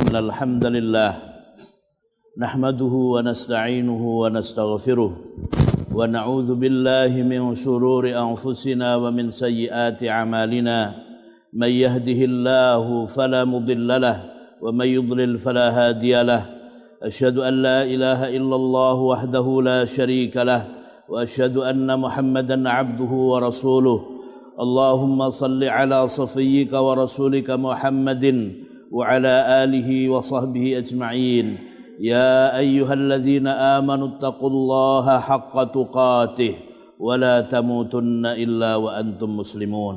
إن الحمد لله نحمده ونستعينه ونستغفره ونعوذ بالله من شرور أنفسنا ومن سيئات أعمالنا من يهده الله فلا مضل له ومن يضلل فلا هادي له أشهد أن لا إله إلا الله وحده لا شريك له وأشهد أن محمدا عبده ورسوله اللهم صل على صفيك ورسولك محمد وعلى آله وصحبه أجمعين يا أيها الذين آمنوا اتقوا الله حق تقاته ولا تموتن إلا وأنتم مسلمون.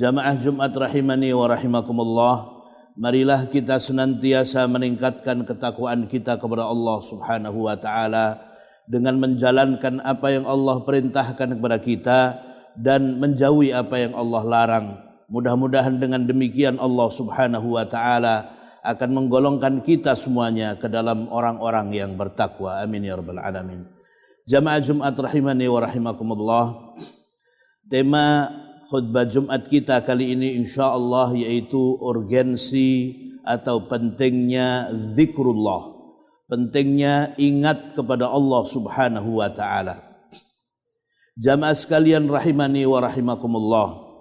Jamaah Jumat rahimani wa rahimakumullah, marilah kita senantiasa meningkatkan ketakwaan kita kepada Allah Subhanahu wa taala dengan menjalankan apa yang Allah perintahkan kepada kita dan menjauhi apa yang Allah larang. Mudah-mudahan dengan demikian Allah Subhanahu wa taala akan menggolongkan kita semuanya ke dalam orang-orang yang bertakwa. Amin ya rabbal alamin. Jamaah Jumat rahimani wa rahimakumullah. Tema khutbah Jumat kita kali ini insyaallah yaitu urgensi atau pentingnya zikrullah. Pentingnya ingat kepada Allah Subhanahu wa taala. Jamaah sekalian rahimani wa rahimakumullah,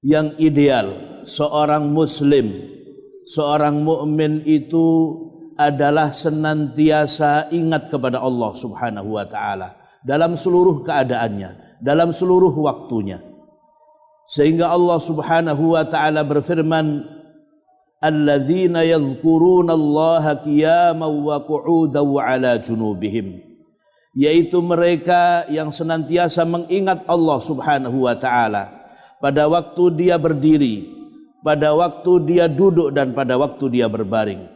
yang ideal seorang muslim, seorang mukmin itu adalah senantiasa ingat kepada Allah Subhanahu wa taala dalam seluruh keadaannya, dalam seluruh waktunya. Sehingga Allah Subhanahu wa taala berfirman, alladzina yadhkuruna Allaha qiyaman wa qu'udan wa 'ala junubihim, yaitu mereka yang senantiasa mengingat Allah Subhanahu wa taala pada waktu dia berdiri, pada waktu dia duduk, dan pada waktu dia berbaring.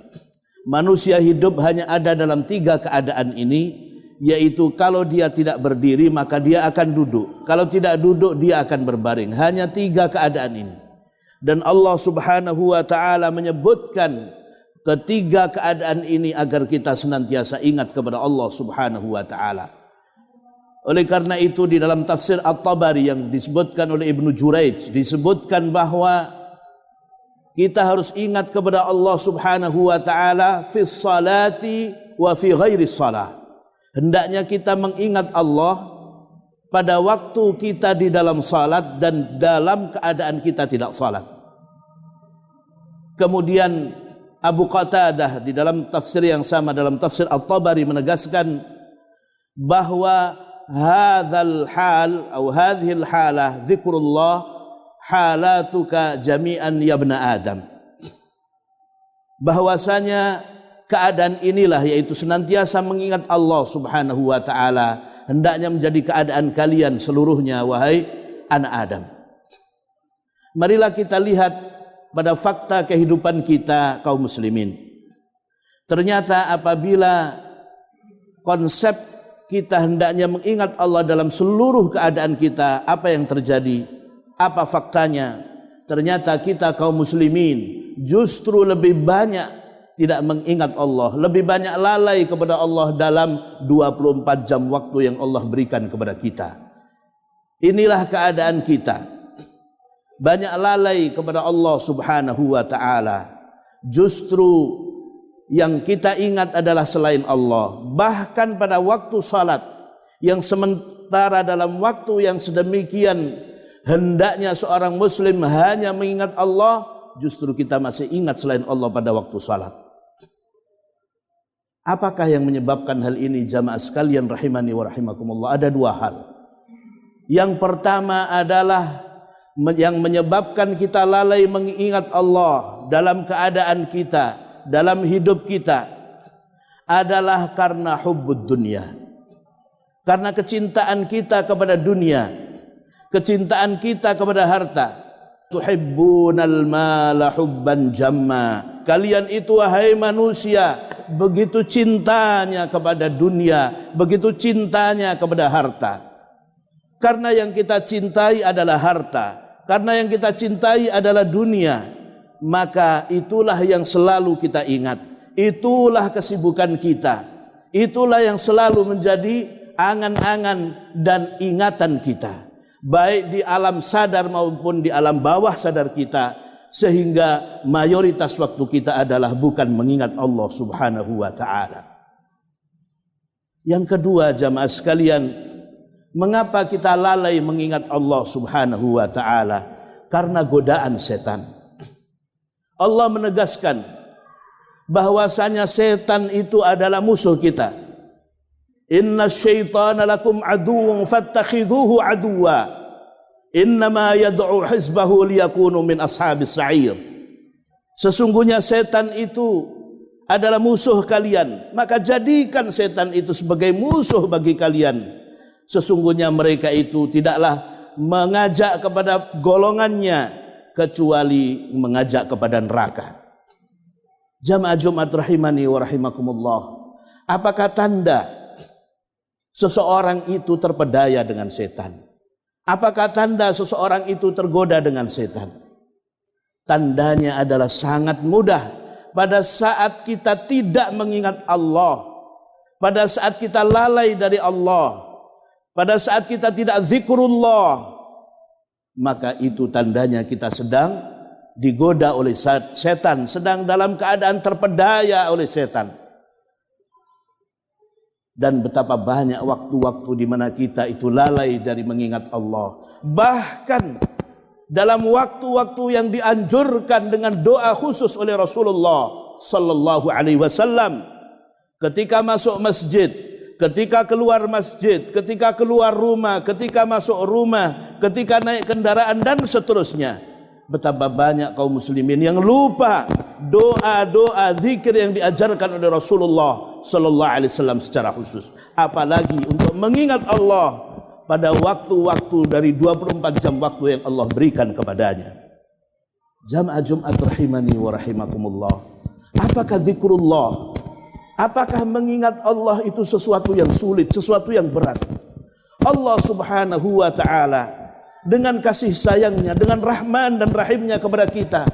Manusia hidup hanya ada dalam tiga keadaan ini, yaitu kalau dia tidak berdiri maka dia akan duduk, kalau tidak duduk dia akan berbaring. Hanya tiga keadaan ini. Dan Allah Subhanahu wa taala menyebutkan ketiga keadaan ini agar kita senantiasa ingat kepada Allah Subhanahu wa taala. Oleh karena itu di dalam tafsir At-Tabari yang disebutkan oleh Ibnu Jurayj disebutkan bahwa kita harus ingat kepada Allah Subhanahu wa taala fi salati wa fi ghairi salah. Hendaknya kita mengingat Allah pada waktu kita di dalam salat dan dalam keadaan kita tidak salat. Kemudian Abu Qatadah di dalam tafsir yang sama dalam tafsir At-Tabari menegaskan bahwa hadzal hal atau hadhil halah zikrullah halatuka jami'an ya ibna Adam, bahwasanya keadaan inilah yaitu senantiasa mengingat Allah Subhanahu wa taala hendaknya menjadi keadaan kalian seluruhnya wahai anak Adam. Marilah kita lihat pada fakta kehidupan kita kaum muslimin. Ternyata apabila konsep kita hendaknya mengingat Allah dalam seluruh keadaan kita, apa yang terjadi? Apa faktanya? Ternyata kita kaum muslimin justru lebih banyak tidak mengingat Allah, lebih banyak lalai kepada Allah dalam 24 jam waktu yang Allah berikan kepada kita. Inilah keadaan kita. Banyak lalai kepada Allah Subhanahu wa taala. Justru yang kita ingat adalah selain Allah. Bahkan pada waktu salat yang sementara dalam waktu yang sedemikian hendaknya seorang muslim hanya mengingat Allah, justru kita masih ingat selain Allah pada waktu salat. Apakah yang menyebabkan hal ini jamaah sekalian rahimani wa rahimakumullah? Ada dua hal. Yang pertama adalah yang menyebabkan kita lalai mengingat Allah dalam keadaan kita, dalam hidup kita adalah karena hubbud dunia. Karena kecintaan kita kepada dunia, kecintaan kita kepada harta. Tuhibbunal mala hubban jamma. Kalian itu wahai manusia begitu cintanya kepada dunia, begitu cintanya kepada harta. Karena yang kita cintai adalah harta, karena yang kita cintai adalah dunia, maka itulah yang selalu kita ingat. Itulah kesibukan kita. Itulah yang selalu menjadi angan-angan dan ingatan kita. Baik di alam sadar maupun di alam bawah sadar kita. sehingga mayoritas waktu kita adalah bukan mengingat Allah Subhanahu wa taala. Yang kedua, jamaah sekalian, mengapa kita lalai mengingat Allah Subhanahu wa taala? Karena godaan setan. Allah menegaskan bahwasanya setan itu adalah musuh kita. Inna syaitana lakum aduwwun fattakhidhuhu aduwwa. Innama yad'u hizbahu liyakunu min ashabis sa'ir. Sesungguhnya setan itu adalah musuh kalian, maka jadikan setan itu sebagai musuh bagi kalian. Sesungguhnya mereka itu tidaklah mengajak kepada golongannya kecuali mengajak kepada neraka. Jamaah Jumat rahimani wa rahimakumullah. Apakah tanda seseorang itu terpedaya dengan setan? Apakah tanda seseorang itu tergoda dengan setan? Tandanya adalah sangat mudah. Pada saat kita tidak mengingat Allah, pada saat kita lalai dari Allah, pada saat kita tidak zikrullah, maka itu tandanya kita sedang digoda oleh setan, sedang dalam keadaan terpedaya oleh setan. Dan betapa banyak waktu-waktu di mana kita itu lalai dari mengingat Allah. Bahkan dalam waktu-waktu yang dianjurkan dengan doa khusus oleh Rasulullah sallallahu alaihi wasallam, ketika masuk masjid, ketika keluar masjid, ketika keluar rumah, ketika masuk rumah, ketika naik kendaraan dan seterusnya. Betapa banyak kaum muslimin yang lupa doa-doa zikir yang diajarkan oleh Rasulullah sallallahu alaihi wasallam secara khusus. Apalagi untuk mengingat Allah pada waktu-waktu dari 24 jam waktu yang Allah berikan kepadanya. Jamaah Jumat rahimani wa rahimakumullah. Apakah zikrullah? Apakah mengingat Allah itu sesuatu yang sulit, sesuatu yang berat? Allah Subhanahu wa taala dengan kasih sayangnya, dengan rahman dan rahimnya kepada kita,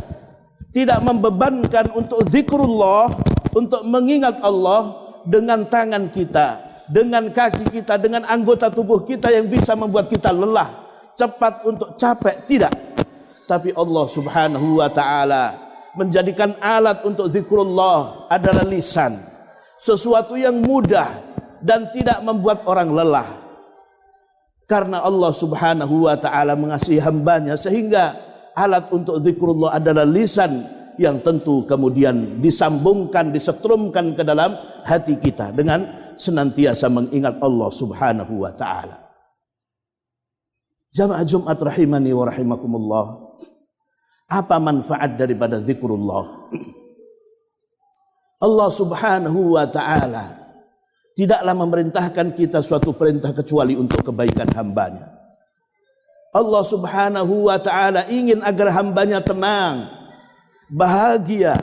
tidak membebankan untuk zikrullah, untuk mengingat Allah dengan tangan kita, dengan kaki kita, dengan anggota tubuh kita yang bisa membuat kita lelah, cepat untuk capek, tidak. Tapi Allah Subhanahu wa taala menjadikan alat untuk zikrullah adalah lisan, sesuatu yang mudah dan tidak membuat orang lelah. Karena Allah Subhanahu wa taala mengasihi hambanya, sehingga alat untuk zikrullah adalah lisan yang tentu kemudian disambungkan, disetrumkan ke dalam hati kita dengan senantiasa mengingat Allah Subhanahu wa taala. Jamaah Jumat rahimani wa rahimakumullah. Apa manfaat daripada zikrullah? Allah Subhanahu wa taala tidaklah memerintahkan kita suatu perintah kecuali untuk kebaikan hambanya. Allah Subhanahu wa taala ingin agar hambanya tenang, bahagia.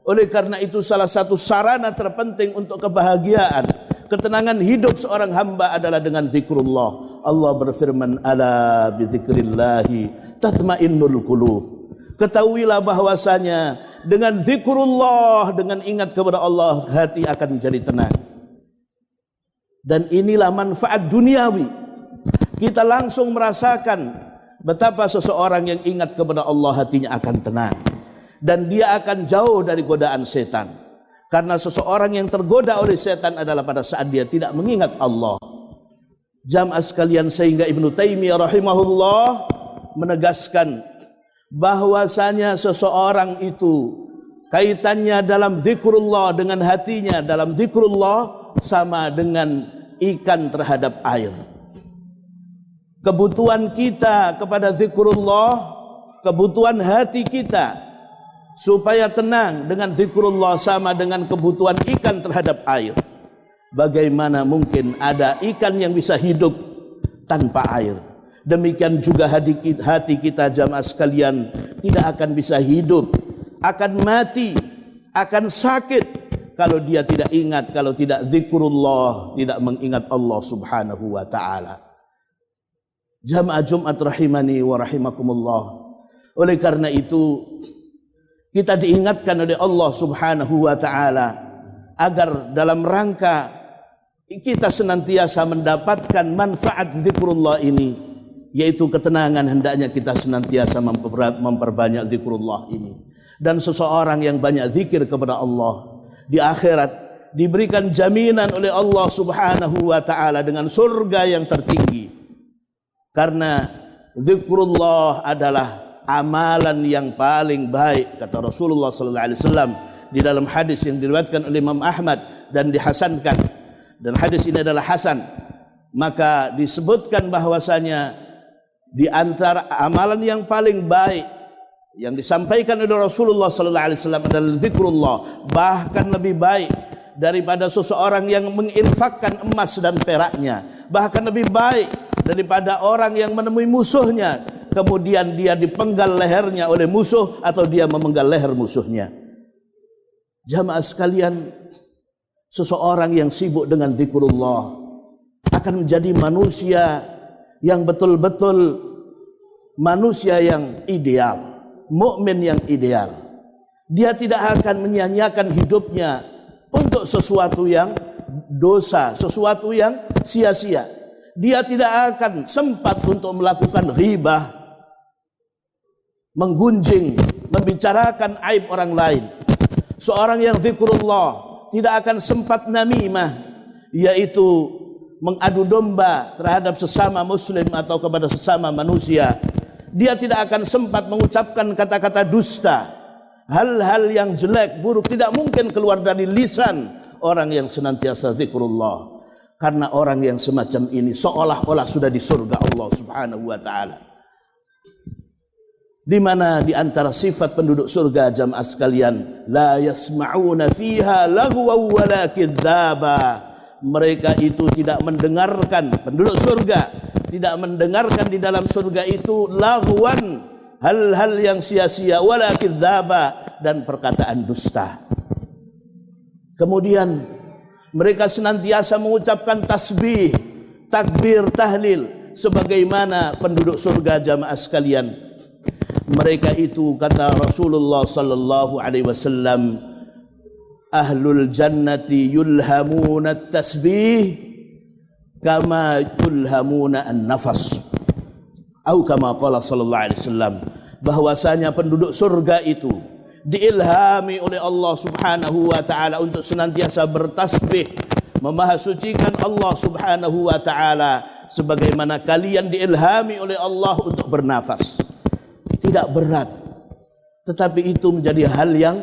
Oleh karena itu salah satu sarana terpenting untuk kebahagiaan, ketenangan hidup seorang hamba adalah dengan zikrullah. Allah berfirman, ala bizikrillahi tatmainnul qulub. Ketahuilah bahwasanya dengan zikrullah, dengan ingat kepada Allah, hati akan menjadi tenang. Dan inilah manfaat duniawi. Kita langsung merasakan betapa seseorang yang ingat kepada Allah hatinya akan tenang. Dan dia akan jauh dari godaan setan. Karena seseorang yang tergoda oleh setan adalah pada saat dia tidak mengingat Allah. Jamaah sekalian, sehingga Ibnu Taimiyah rahimahullah menegaskan bahwasanya seseorang itu kaitannya dalam zikrullah dengan hatinya, dalam zikrullah sama dengan ikan terhadap air. Kebutuhan kita kepada zikrullah, kebutuhan hati kita supaya tenang dengan zikrullah sama dengan kebutuhan ikan terhadap air. Bagaimana mungkin ada ikan yang bisa hidup tanpa air? Demikian juga hati kita jamaah sekalian tidak akan bisa hidup, akan mati, akan sakit kalau dia tidak ingat, kalau tidak zikrullah, tidak mengingat Allah Subhanahu wa taala. Jamaah Jumat rahimani wa rahimakumullah. Oleh karena itu kita diingatkan oleh Allah Subhanahu wa taala agar dalam rangka kita senantiasa mendapatkan manfaat zikrullah ini, yaitu ketenangan, hendaknya kita senantiasa memperbanyak zikrullah ini. Dan seseorang yang banyak zikir kepada Allah di akhirat diberikan jaminan oleh Allah Subhanahu wa taala dengan surga yang tertinggi. Karena zikrullah adalah amalan yang paling baik, kata Rasulullah sallallahu alaihi wasallam di dalam hadis yang diriwayatkan oleh Imam Ahmad dan dihasankan. Dan hadis ini adalah hasan. Maka disebutkan bahwasanya di antara amalan yang paling baik yang disampaikan oleh Rasulullah sallallahu alaihi wasallam adalah zikrullah, bahkan lebih baik daripada seseorang yang menginfakkan emas dan peraknya, bahkan lebih baik daripada orang yang menemui musuhnya kemudian dia dipenggal lehernya oleh musuh atau dia memenggal leher musuhnya. Jamaah sekalian, seseorang yang sibuk dengan zikrullah akan menjadi manusia yang betul-betul manusia yang ideal, mukmin yang ideal. Dia tidak akan menyia-nyiakan hidupnya untuk sesuatu yang dosa, sesuatu yang sia-sia. Dia tidak akan sempat untuk melakukan ghibah, menggunjing, membicarakan aib orang lain. Seorang yang zikrullah tidak akan sempat namimah, yaitu mengadu domba terhadap sesama muslim atau kepada sesama manusia. Dia tidak akan sempat mengucapkan kata-kata dusta, hal-hal yang jelek, buruk tidak mungkin keluar dari lisan orang yang senantiasa zikrullah. Karena orang yang semacam ini seolah-olah sudah di surga Allah Subhanahu wa taala. Di mana di antara sifat penduduk surga jamaah sekalian, la yasma'una fiha lagwan wala kidzaba. Mereka itu tidak mendengarkan, penduduk surga tidak mendengarkan di dalam surga itu lagwan, hal-hal yang sia-sia, wala kidzaba, dan perkataan dusta. Kemudian mereka senantiasa mengucapkan tasbih, takbir, tahlil sebagaimana penduduk surga jamaah sekalian. Mereka itu, kata Rasulullah sallallahu alaihi wasallam, ahlul jannati yulhamuna at-tasbih kama yulhamuna an-nafas. Atau kama qala sallallahu alaihi wasallam, bahwasanya penduduk surga itu diilhami oleh Allah Subhanahu wa taala untuk senantiasa bertasbih, memahasucikan Allah Subhanahu wa taala sebagaimana kalian diilhami oleh Allah untuk bernafas. Tidak berat, tetapi itu menjadi hal yang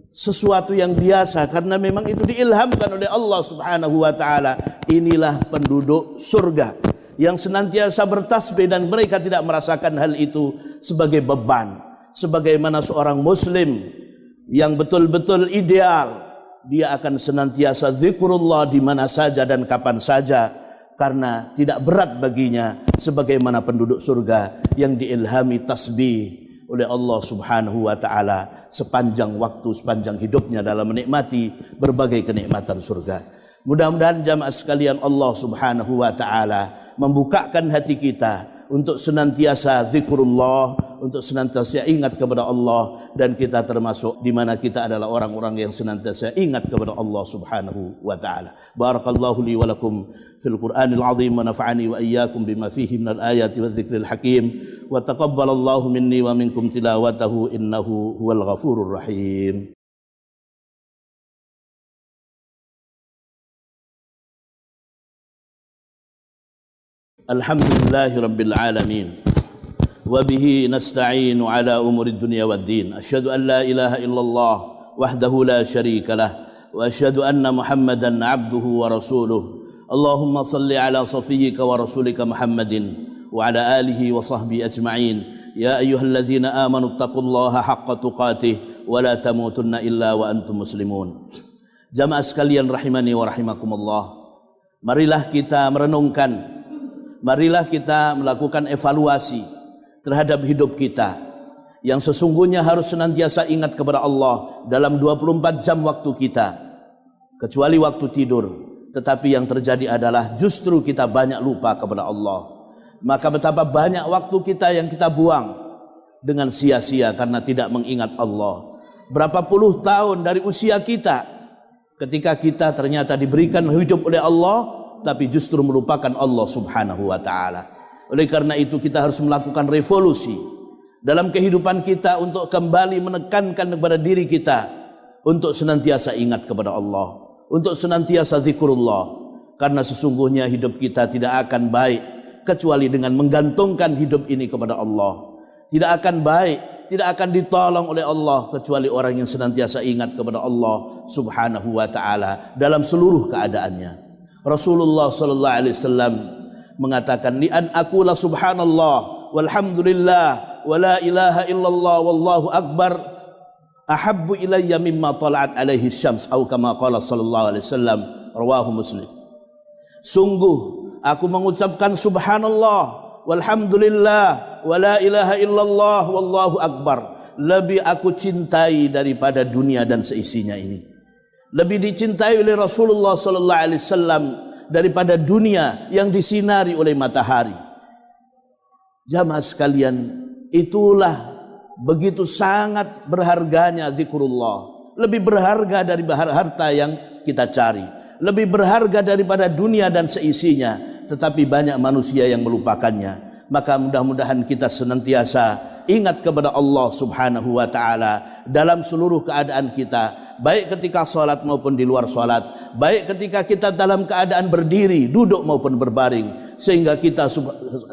sesuatu yang biasa karena memang itu diilhamkan oleh Allah Subhanahu wa taala. Inilah penduduk surga yang senantiasa bertasbih dan mereka tidak merasakan hal itu sebagai beban. Sebagaimana seorang muslim yang betul-betul ideal, dia akan senantiasa zikrullah di mana saja dan kapan saja karena tidak berat baginya sebagaimana penduduk surga yang diilhami tasbih oleh Allah Subhanahu wa taala sepanjang waktu, sepanjang hidupnya dalam menikmati berbagai kenikmatan surga. Mudah-mudahan jamaah sekalian Allah Subhanahu wa taala membukakan hati kita untuk senantiasa zikrullah, untuk senantiasa ingat kepada Allah, dan kita termasuk di mana kita adalah orang-orang yang senantiasa ingat kepada Allah Subhanahu wa taala. Barakallahu li wa lakum fil Qur'anil azim wa nafa'ani wa iyyakum bima fihi minal ayati wadh-dhikril hakim wa taqabbalallahu minni wa minkum tilawatahu innahu huwal ghafurur rahim. Alhamdulillahi rabbil alamin wa bihi nasta'inu ala umuri dunya waddin. Asyhadu an la ilaha illallah wahdahu la syarika lah wa asyhadu anna Muhammadan abduhu wa rasuluh. Allahumma salli ala safiyyika wa rasulika Muhammadin wa ala alihi wa sahbihi ajma'in. Ya ayyuhalladzina amanu taqullaha haqqa tuqatih wa la tamutunna illa wa antum muslimun. Jamaah sekalian rahimani wa rahimakumullah, marilah kita merenungkan, marilah kita melakukan evaluasi terhadap hidup kita yang sesungguhnya harus senantiasa ingat kepada Allah dalam 24 jam waktu kita, kecuali waktu tidur. Tetapi yang terjadi adalah justru kita banyak lupa kepada Allah. Maka betapa banyak waktu kita yang kita buang dengan sia-sia karena tidak mengingat Allah. Berapa puluh tahun dari usia kita ketika kita ternyata diberikan hidup oleh Allah tapi justru melupakan Allah Subhanahu wa taala. Oleh karena itu kita harus melakukan revolusi dalam kehidupan kita untuk kembali menekankan kepada diri kita untuk senantiasa ingat kepada Allah, untuk senantiasa zikrullah, karena sesungguhnya hidup kita tidak akan baik kecuali dengan menggantungkan hidup ini kepada Allah. Tidak akan baik, tidak akan ditolong oleh Allah kecuali orang yang senantiasa ingat kepada Allah Subhanahu wa taala dalam seluruh keadaannya. Rasulullah sallallahu alaihi wasallam mengatakan, li an aqula subhanallah walhamdulillah wa la ilaha illallah wallahu akbar ahabbu ilayya mimma tala'at alaihi syams, atau kama qala sallallahu alaihi wasallam, rawahu Muslim. Sungguh aku mengucapkan subhanallah walhamdulillah wa la ilaha illallah wallahu akbar, lebih aku cintai daripada dunia dan seisinya ini. Lebih dicintai oleh Rasulullah sallallahu alaihi wasallam daripada dunia yang disinari oleh matahari. Jamaah sekalian, itulah begitu sangat berharganya zikrullah. Lebih berharga dari harta yang kita cari, lebih berharga daripada dunia dan seisinya, tetapi banyak manusia yang melupakannya. Maka mudah-mudahan kita senantiasa ingat kepada Allah Subhanahu wa taala dalam seluruh keadaan kita, baik ketika salat maupun di luar salat, baik ketika kita dalam keadaan berdiri, duduk maupun berbaring, sehingga kita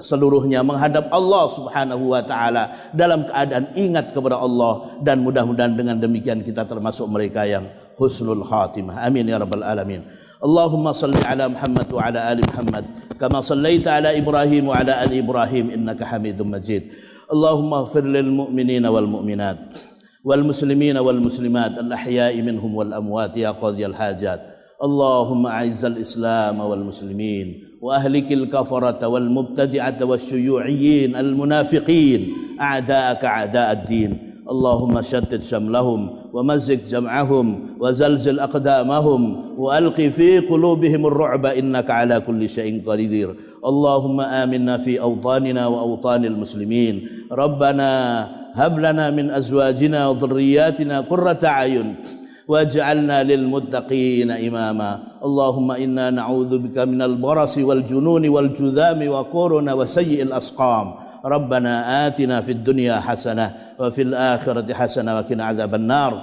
seluruhnya menghadap Allah Subhanahu wa taala dalam keadaan ingat kepada Allah, dan mudah-mudahan dengan demikian kita termasuk mereka yang husnul khatimah. Amin ya rabbal alamin. Allahumma salli ala Muhammad wa ala ali Muhammad kama sallaita ala Ibrahim wa ala ali Ibrahim innaka Hamidum Majid. Allahumma ighfir lil mu'minina wal mu'minat wal muslimina wal muslimat al ahya'i minhum wal amwat ya qadhiyal hajat. Allahumma a'izzal Islam wal muslimin wa ahlikil kafarata wal mubtadi'ata wasyuyu'iyyin al munafiqin a'da'aka a'da'ad din. Allahumma shattid shamlahum wa mazzik jam'ahum wa zalzil aqdamahum wa alqi fi qulubihim ar-ru'ba innaka ala kulli syai'in qadir. Allahumma aminna fi awtanina wa awtanil muslimin. Rabbana hab lana min azwajina wa dhurriyyatina qurrata a'yun waj'alna lil muttaqina imama. Allahumma inna na'udzu bika minal barasi wal jununi wal judhami wa quruna wa sayyi'il asqam. Rabbana atina fid dunya hasanah wa fil akhirati hasanah wa qina adzaban nar.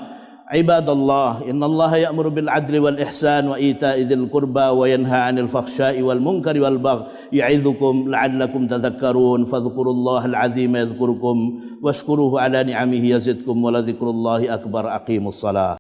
Ibadallah, innallaha ya'muru bil adli wal ihsan wa ita'i dzil qurba wa yanha 'anil fakhsya'i wal munkari wal baghi ya'idzukum la'allakum tadhakkarun. Fadhkurullaha al-'azima yadhkurukum washkuruhu 'ala ni'amihi yazidkum wa la dzikrullahi akbar. Aqimus shalah.